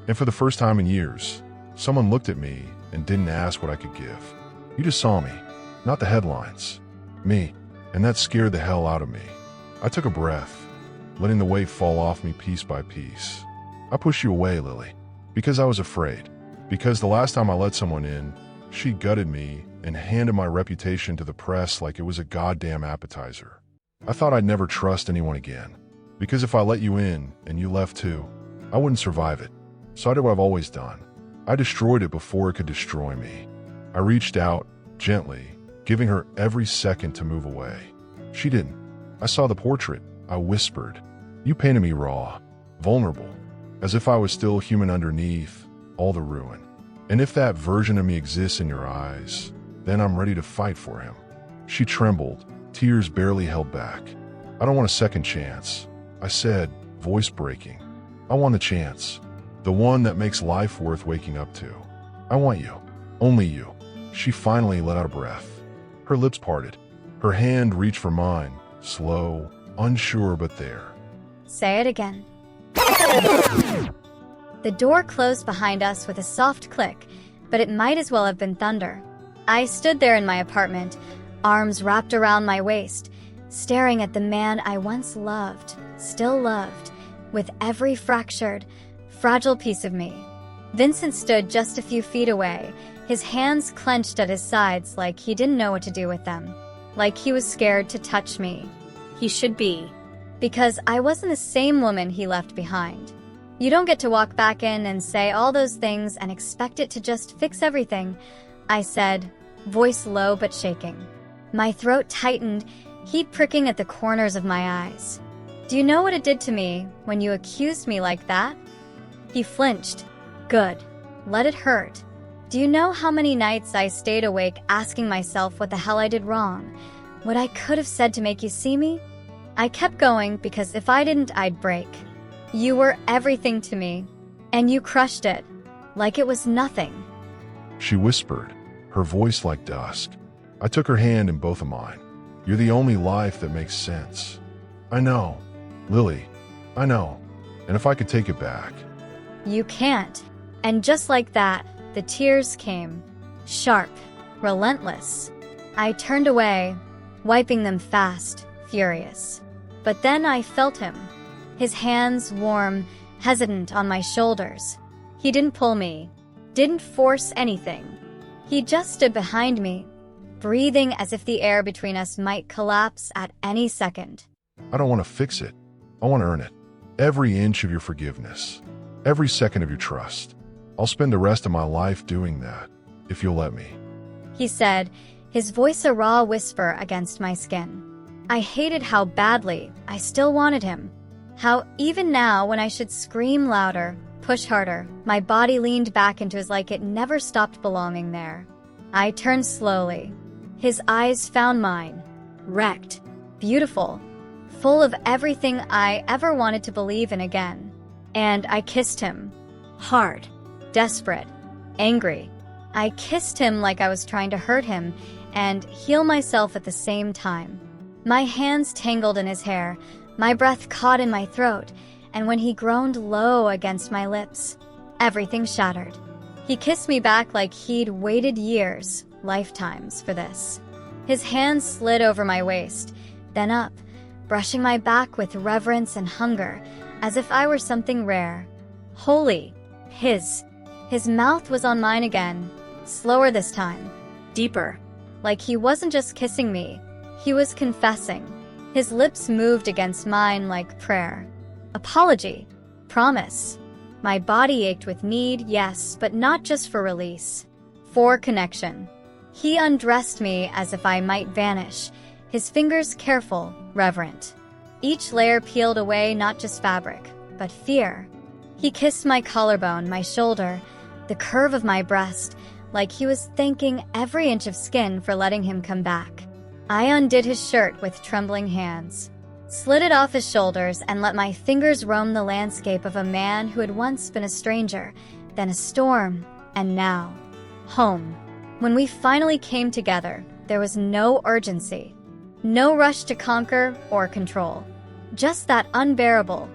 And for the first time in years, someone looked at me and didn't ask what I could give. You just saw me, not the headlines. Me. And that scared the hell out of me. I took a breath, letting the weight fall off me piece by piece. I pushed you away, Lily, because I was afraid. Because the last time I let someone in, she gutted me and handed my reputation to the press like it was a goddamn appetizer. I thought I'd never trust anyone again, because if I let you in and you left too, I wouldn't survive it. So I did what I've always done. I destroyed it before it could destroy me. I reached out, gently, giving her every second to move away. She didn't. I saw the portrait. I whispered. You painted me raw, vulnerable, as if I was still human underneath all the ruin. And if that version of me exists in your eyes, then I'm ready to fight for him. She trembled, tears barely held back. I don't want a second chance, I said, voice breaking. I want a chance, the one that makes life worth waking up to. I want you, only you. She finally let out a breath. Her lips parted. Her hand reached for mine, slow, unsure but there.
Say it again. The door closed behind us with a soft click, but it might as well have been thunder. I stood there in my apartment, arms wrapped around my waist, staring at the man I once loved, still loved, with every fractured, fragile piece of me. Vincent stood just a few feet away, his hands clenched at his sides like he didn't know what to do with them, like he was scared to touch me. He should be, because I wasn't the same woman he left behind. You don't get to walk back in and say all those things and expect it to just fix everything, I said, voice low but shaking. My throat tightened, heat pricking at the corners of my eyes. Do you know what it did to me when you accused me like that? He flinched. Good. Let it hurt. Do you know how many nights I stayed awake asking myself what the hell I did wrong? What I could have said to make you see me? I kept going because if I didn't, I'd break. You were everything to me, and you crushed it, like it was nothing.
She whispered, her voice like dusk. I took her hand in both of mine. You're the only life that makes sense. I know, Lily, I know. And if I could take it back.
You can't. And just like that, the tears came. Sharp, relentless. I turned away, wiping them fast, furious. But then I felt him. His hands warm, hesitant on my shoulders. He didn't pull me, didn't force anything. He just stood behind me, breathing as if the air between us might collapse at any second.
I don't want to fix it. I want to earn it. Every inch of your forgiveness. Every second of your trust. I'll spend the rest of my life doing that, if you'll let me.
He said, his voice a raw whisper against my skin. I hated how badly I still wanted him. How even now, when I should scream louder, push harder, my body leaned back into his like it never stopped belonging there. I turned slowly. His eyes found mine. Wrecked. Beautiful. Full of everything I ever wanted to believe in again. And I kissed him. Hard. Desperate. Angry. I kissed him like I was trying to hurt him and heal myself at the same time. My hands tangled in his hair, my breath caught in my throat, and when he groaned low against my lips, everything shattered. He kissed me back like he'd waited years, lifetimes, for this. His hands slid over my waist, then up, brushing my back with reverence and hunger, as if I were something rare. Holy. His. His mouth was on mine again, slower this time, deeper. Like he wasn't just kissing me, he was confessing. His lips moved against mine like prayer. Apology. Promise. My body ached with need, yes, but not just for release. For connection. He undressed me as if I might vanish, his fingers careful, reverent. Each layer peeled away not just fabric, but fear. He kissed my collarbone, my shoulder, the curve of my breast, like he was thanking every inch of skin for letting him come back. I undid his shirt with trembling hands, slid it off his shoulders, and let my fingers roam the landscape of a man who had once been a stranger, then a storm, and now, home. When we finally came together, there was no urgency, no rush to conquer or control, just that unbearable,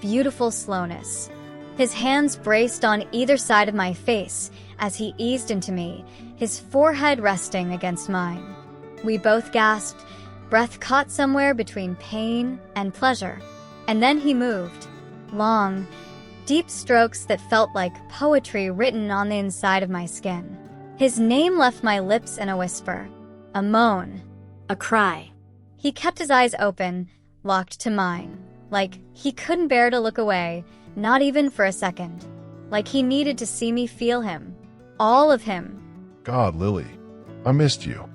beautiful slowness. His hands braced on either side of my face as he eased into me, his forehead resting against mine. We both gasped, breath caught somewhere between pain and pleasure. And then he moved. Long, deep strokes that felt like poetry written on the inside of my skin. His name left my lips in a whisper, a moan,
A cry.
He kept his eyes open, locked to mine, like he couldn't bear to look away, not even for a second. Like he needed to see me feel him. All of him.
God, Lily, I missed you.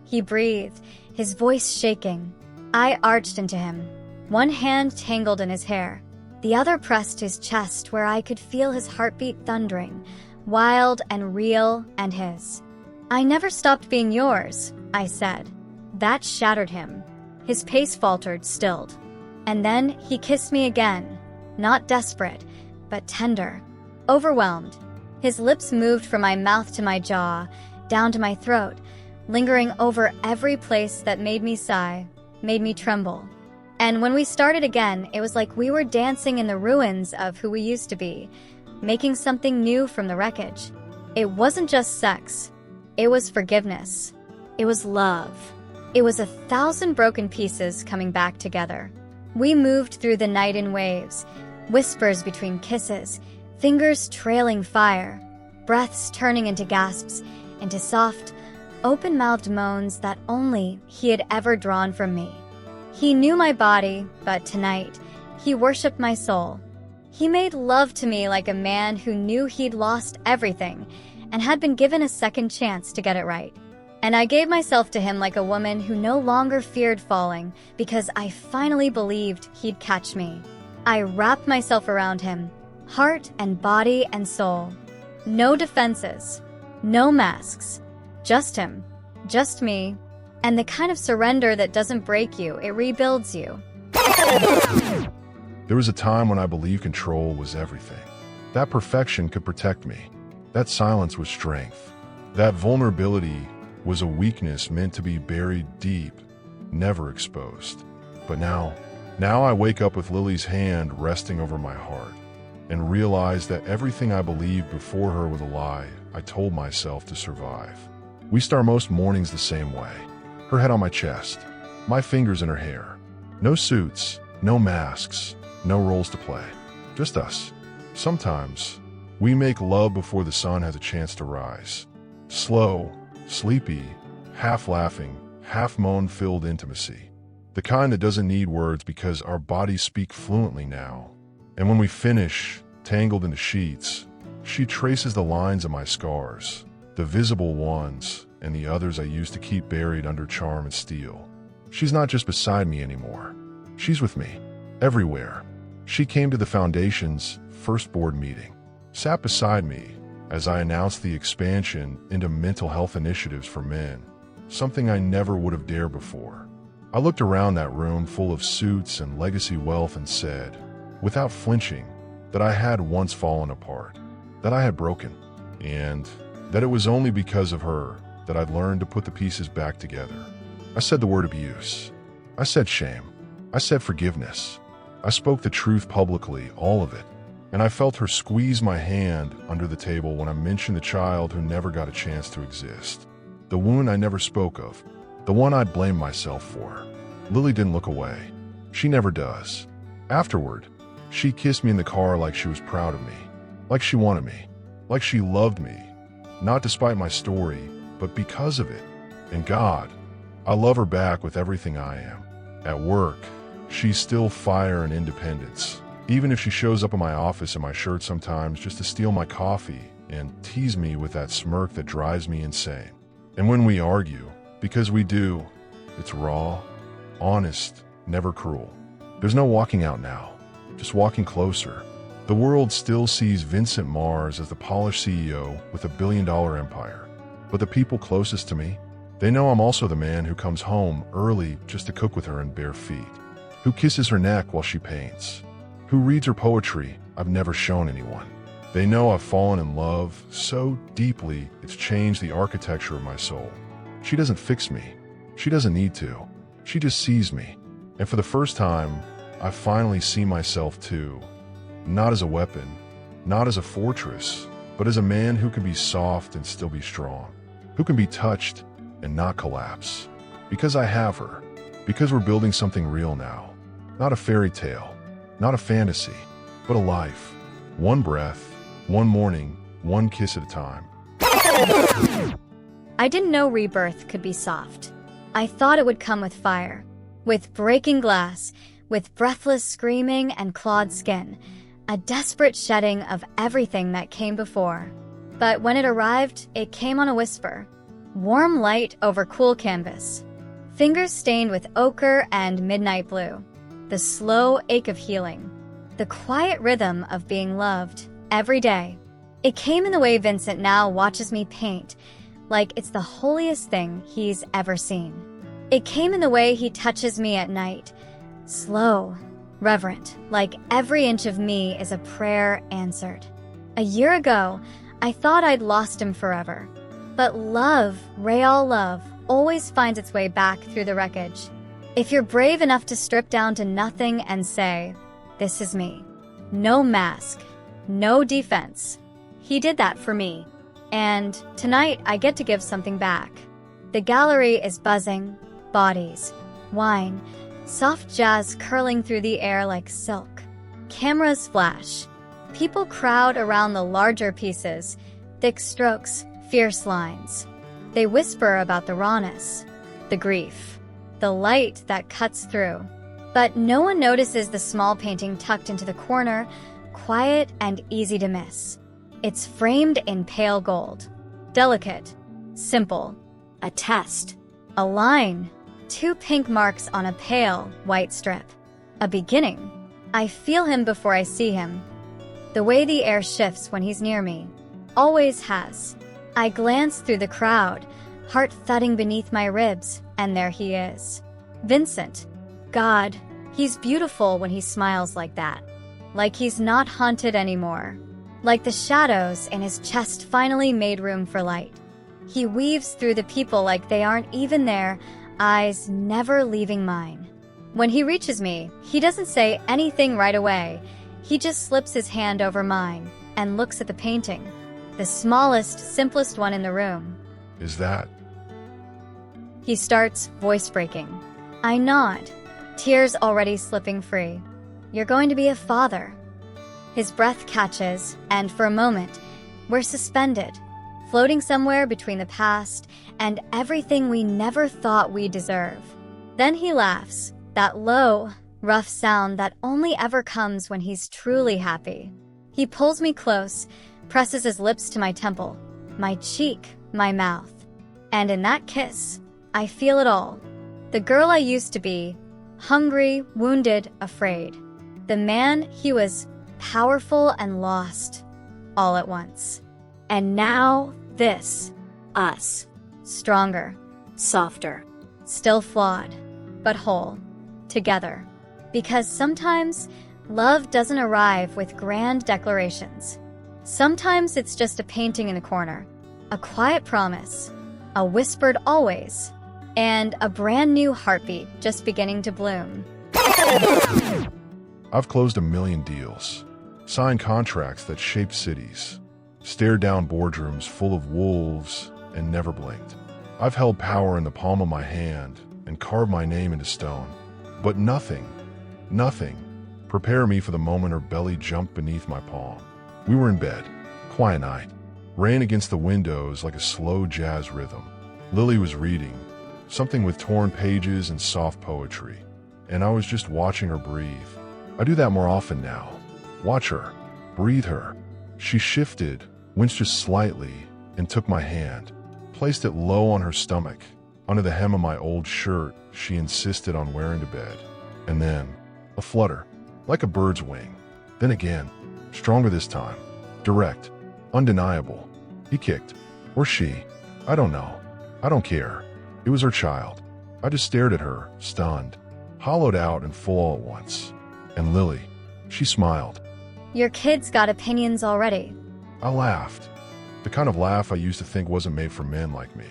He breathed, his voice shaking. I arched into him, one hand tangled in his hair, the other pressed his chest where I could feel his heartbeat thundering, wild and real and his. I never stopped being yours, I said. That shattered him. His pace faltered, stilled. And then he kissed me again, not desperate, but tender, overwhelmed. His lips moved from my mouth to my jaw, down to my throat, lingering over every place that made me sigh, made me tremble. And when we started again, it was like we were dancing in the ruins of who we used to be, making something new from the wreckage. It wasn't just sex. It was forgiveness. It was love. It was 1,000 broken pieces coming back together. We moved through the night in waves, whispers between kisses, fingers trailing fire, breaths turning into gasps, into soft, open-mouthed moans that only he had ever drawn from me. He knew my body, but tonight, he worshipped my soul. He made love to me like a man who knew he'd lost everything and had been given a second chance to get it right. And I gave myself to him like a woman who no longer feared falling because I finally believed he'd catch me. I wrapped myself around him, heart and body and soul. No defenses, no masks, just him, just me, and the kind of surrender that doesn't break you, it rebuilds you.
There was a time when I believed control was everything. That perfection could protect me. That silence was strength. That vulnerability was a weakness meant to be buried deep, never exposed. But now I wake up with Lily's hand resting over my heart and realize that everything I believed before her was a lie I told myself to survive. We start most mornings the same way. Her head on my chest, my fingers in her hair. No suits, no masks, no roles to play. Just us. Sometimes we make love before the sun has a chance to rise. Slow, sleepy, half laughing, half moan-filled intimacy. The kind that doesn't need words because our bodies speak fluently now. And when we finish, tangled into sheets, she traces the lines of my scars, the visible ones and the others I used to keep buried under charm and steel. She's not just beside me anymore. She's with me, everywhere. She came to the Foundation's first board meeting, sat beside me as I announced the expansion into mental health initiatives for men, something I never would have dared before. I looked around that room full of suits and legacy wealth and said, without flinching, that I had once fallen apart, that I had broken, and that it was only because of her that I'd learned to put the pieces back together. I said the word abuse. I said shame. I said forgiveness. I spoke the truth publicly, all of it. And I felt her squeeze my hand under the table when I mentioned the child who never got a chance to exist. The wound I never spoke of. The one I'd blamed myself for. Lily didn't look away. She never does. Afterward, she kissed me in the car like she was proud of me. Like she wanted me. Like she loved me. Not despite my story, but because of it. And God, I love her back with everything I am. At work, she's still fire and independence. Even if she shows up in my office in my shirt sometimes just to steal my coffee and tease me with that smirk that drives me insane. And when we argue, because we do, it's raw, honest, never cruel. There's no walking out now, just walking closer. The world still sees Vincent Mars as the polished CEO with a billion-dollar empire. But the people closest to me, they know I'm also the man who comes home early just to cook with her in bare feet, who kisses her neck while she paints, who reads her poetry I've never shown anyone. They know I've fallen in love so deeply it's changed the architecture of my soul. She doesn't fix me. She doesn't need to. She just sees me. And for the first time, I finally see myself too, Not as a weapon, not as a fortress, but as a man who can be soft and still be strong, who can be touched and not collapse. Because I have her, because we're building something real now. Not a fairy tale, not a fantasy, but a life. One breath, one morning, one kiss at a time.
I didn't know rebirth could be soft. I thought it would come with fire, with breaking glass, with breathless screaming and clawed skin, a desperate shedding of everything that came before. But when it arrived, it came on a whisper. Warm light over cool canvas. Fingers stained with ochre and midnight blue. The slow ache of healing. The quiet rhythm of being loved every day. It came in the way Vincent now watches me paint, like it's the holiest thing he's ever seen. It came in the way he touches me at night, slow, reverent, like every inch of me is a prayer answered. A year ago, I thought I'd lost him forever. But love, real love, always finds its way back through the wreckage. If you're brave enough to strip down to nothing and say, "This is me." No mask, no defense. He did that for me. And tonight I get to give something back. The gallery is buzzing, bodies, wine, soft jazz curling through the air like silk. Cameras flash. People crowd around the larger pieces, thick strokes, fierce lines. They whisper about the rawness, the grief, the light that cuts through. But no one notices the small painting tucked into the corner, quiet and easy to miss. It's framed in pale gold. Delicate, simple, a test, a line, 2 pink marks on a pale white strip. A beginning. I feel him before I see him. The way the air shifts when he's near me. Always has. I glance through the crowd, heart thudding beneath my ribs, and there he is. Vincent. God, he's beautiful when he smiles like that. Like he's not haunted anymore. Like the shadows in his chest finally made room for light. He weaves through the people like they aren't even there, eyes never leaving mine. When he reaches me, he doesn't say anything right away. He just slips his hand over mine and looks at the painting. The smallest, simplest one in the room.
Is that?
He starts, voice breaking. I nod, tears already slipping free. You're going to be a father. His breath catches, and for a moment, we're suspended, floating somewhere between the past and everything we never thought we deserve. Then he laughs, that low, rough sound that only ever comes when he's truly happy. He pulls me close, presses his lips to my temple, my cheek, my mouth. And in that kiss, I feel it all. The girl I used to be, hungry, wounded, afraid. The man he was, powerful and lost, all at once. And now, this, us. Stronger, softer, still flawed, but whole, together. Because sometimes, love doesn't arrive with grand declarations. Sometimes it's just a painting in a corner, a quiet promise, a whispered always, and a brand new heartbeat just beginning to bloom.
I've closed 1 million deals, signed contracts that shaped cities, stared down boardrooms full of wolves, and never blinked. I've held power in the palm of my hand and carved my name into stone. But nothing, prepared me for the moment her belly jumped beneath my palm. We were in bed, quiet night, rain against the windows like a slow jazz rhythm. Lily was reading, something with torn pages and soft poetry, and I was just watching her breathe. I do that more often now. Watch her, breathe her. She shifted, winced just slightly, and took my hand, placed it low on her stomach, under the hem of my old shirt she insisted on wearing to bed. And then, a flutter, like a bird's wing. Then again, stronger this time, direct, undeniable. He kicked, or she, I don't know, I don't care. It was her child. I just stared at her, stunned, hollowed out and full all at once. And Lily, she smiled.
Your kid's got opinions already.
I laughed. The kind of laugh I used to think wasn't made for men like me.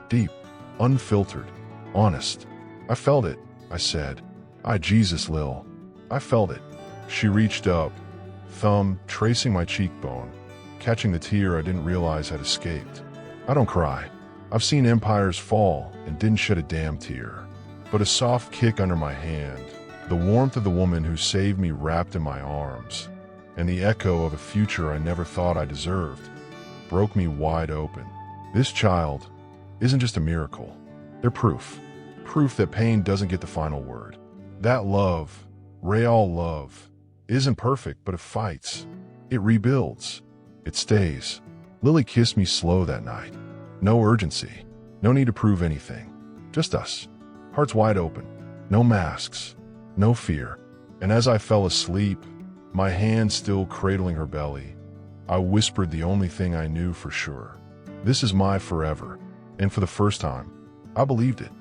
Deep, unfiltered, honest. I felt it, I said. Jesus, Lil. I felt it. She reached up, thumb tracing my cheekbone, catching the tear I didn't realize had escaped. I don't cry. I've seen empires fall and didn't shed a damn tear. But a soft kick under my hand, the warmth of the woman who saved me wrapped in my arms, and the echo of a future I never thought I deserved, broke me wide open. This child isn't just a miracle. They're proof. Proof that pain doesn't get the final word. That love, real love, isn't perfect, but it fights. It rebuilds. It stays. Lily kissed me slow that night. No urgency. No need to prove anything. Just us. Hearts wide open. No masks. No fear. And as I fell asleep, my hand still cradling her belly, I whispered the only thing I knew for sure. This is my forever. And for the first time, I believed it.